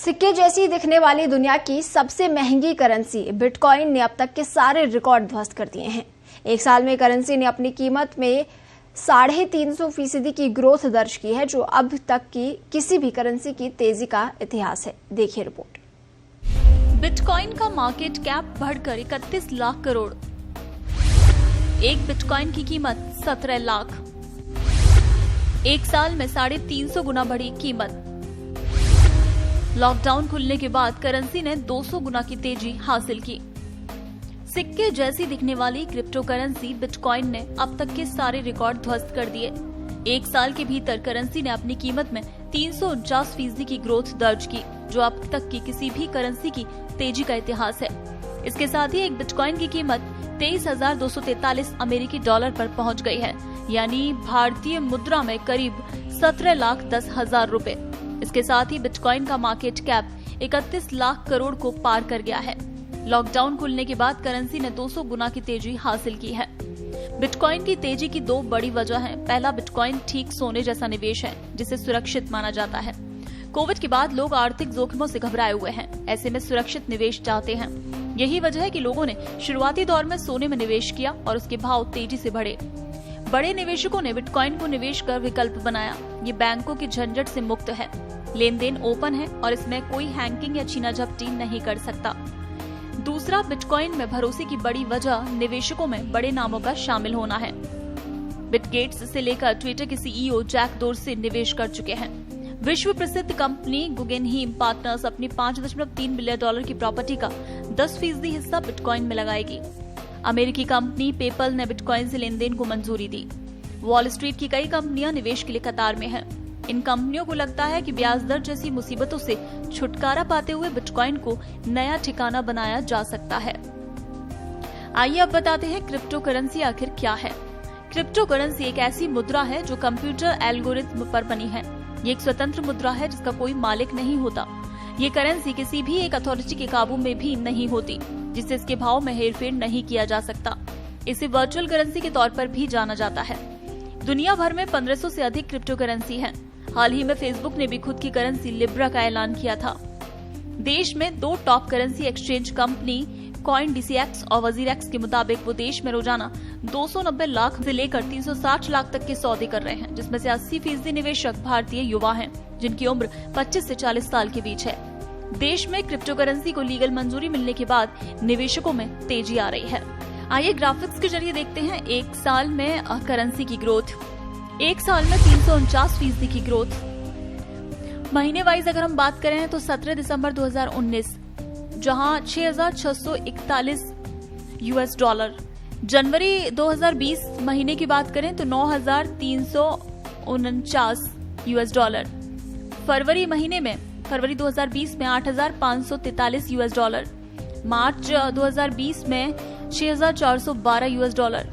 सिक्के जैसी दिखने वाली दुनिया की सबसे महंगी करेंसी बिटकॉइन ने अब तक के सारे रिकॉर्ड ध्वस्त कर दिए हैं। एक साल में करेंसी ने अपनी कीमत में 350% की ग्रोथ दर्ज की है, जो अब तक की किसी भी करेंसी की तेजी का इतिहास है। देखिए रिपोर्ट। बिटकॉइन का मार्केट कैप बढ़कर 31 लाख करोड़। एक बिटकॉइन की कीमत 17 लाख। एक साल में 350 गुना बढ़ी कीमत। लॉकडाउन खुलने के बाद करेंसी ने 200 गुना की तेजी हासिल की। सिक्के जैसी दिखने वाली क्रिप्टो करेंसी बिटकॉइन ने अब तक के सारे रिकॉर्ड ध्वस्त कर दिए। एक साल के भीतर करेंसी ने अपनी कीमत में 349% की ग्रोथ दर्ज की, जो अब तक की किसी भी करेंसी की तेजी का इतिहास है। इसके साथ ही एक बिटकॉइन की कीमत 23,243 अमेरिकी डॉलर पर पहुंच गई है, यानी भारतीय मुद्रा में करीब 17,10,000 रुपए। इसके साथ ही बिटकॉइन का मार्केट कैप 31 लाख करोड़ को पार कर गया है। लॉकडाउन खुलने के बाद करेंसी ने 200 गुना की तेजी हासिल की है। बिटकॉइन की तेजी की दो बड़ी वजह है। पहला, बिटकॉइन ठीक सोने जैसा निवेश है, जिसे सुरक्षित माना जाता है। कोविड के बाद लोग आर्थिक जोखिमों से घबराए हुए हैं, ऐसे में सुरक्षित निवेश चाहते हैं। यही वजह है कि लोगों ने शुरुआती दौर में सोने में निवेश किया और उसके भाव तेजी से बढ़े। बड़े निवेशकों ने बिटकॉइन को निवेश का विकल्प बनाया। ये बैंकों की झंझट से मुक्त है, लेन देन ओपन है और इसमें कोई हैकिंग या छीना झपटी नहीं कर सकता। दूसरा, बिटकॉइन में भरोसे की बड़ी वजह निवेशकों में बड़े नामों का शामिल होना है। बिल गेट्स से लेकर ट्विटर के सीईओ जैक डोर्सी निवेश कर चुके हैं। विश्व प्रसिद्ध कंपनी गुगेनहीम पार्टनर्स अपनी $5.3 बिलियन की प्रॉपर्टी का 10% हिस्सा बिटकॉइन में लगाएगी। अमेरिकी कंपनी पेपल ने बिटकॉइन से लेन देन को मंजूरी दी। वॉल स्ट्रीट की कई कंपनियां निवेश के लिए कतार में हैं। इन कंपनियों को लगता है कि ब्याज दर जैसी मुसीबतों से छुटकारा पाते हुए बिटकॉइन को नया ठिकाना बनाया जा सकता है। आइए अब बताते हैं क्रिप्टो करेंसी आखिर क्या है। क्रिप्टो करेंसी एक ऐसी मुद्रा है जो कंप्यूटर एल्गोरिथम पर बनी है। ये एक स्वतंत्र मुद्रा है जिसका कोई मालिक नहीं होता। ये करेंसी किसी भी एक अथॉरिटी के काबू में भी नहीं होती, जिससे इसके भाव में हेरफेर नहीं किया जा सकता। इसे वर्चुअल करेंसी के तौर पर भी जाना जाता है। दुनिया भर में 1500 से अधिक क्रिप्टो करेंसी हैं। हाल ही में फेसबुक ने भी खुद की करेंसी लिब्रा का ऐलान किया था। देश में 2 top currency exchange company CoinDCX और WazirX के मुताबिक वो देश में रोजाना 290 लाख से लेकर 360 लाख तक के सौदे कर रहे हैं, जिसमें से 80% निवेशक भारतीय युवा हैं, जिनकी उम्र 25 से 40 साल के बीच है। देश में क्रिप्टो करेंसी को लीगल मंजूरी मिलने के बाद निवेशकों में तेजी आ रही है। आइए ग्राफिक्स के जरिए देखते हैं एक साल में करेंसी की ग्रोथ। एक साल में 349% की ग्रोथ। महीने वाइज अगर हम बात करें तो 17 दिसंबर 2019 जहां $6,641। जनवरी 2020 महीने की बात करें तो $9,349। फरवरी महीने में फरवरी 2020 में $8,543। मार्च 2020 में $6,412।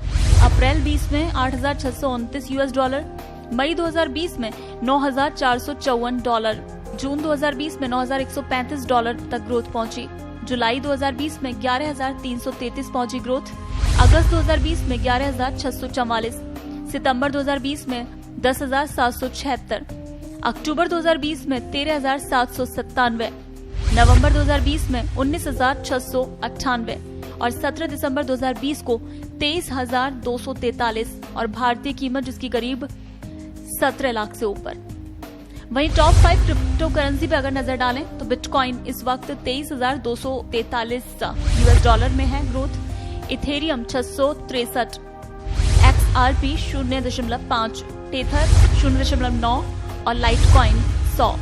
अप्रैल 20 में $8,629। मई 2020 में $9,454। जून 2020 में $9,135 तक ग्रोथ पहुंची। जुलाई 2020 में 11,333 पहुंची ग्रोथ। अगस्त 2020 में 11,644। सितंबर 2020 में 10,776। अक्टूबर 2020 में 13,797। नवंबर 2020 में 19,698 और 17 दिसंबर 2020 को 23,243 और भारतीय कीमत जिसकी करीब 17 लाख से ऊपर। वहीं टॉप 5 क्रिप्टो करेंसी पे अगर नजर डालें तो बिटकॉइन इस वक्त $23,243 में है ग्रोथ। इथेरियम 663, XRP 0.5, टेथर 0.9 और लाइटकॉइन 100।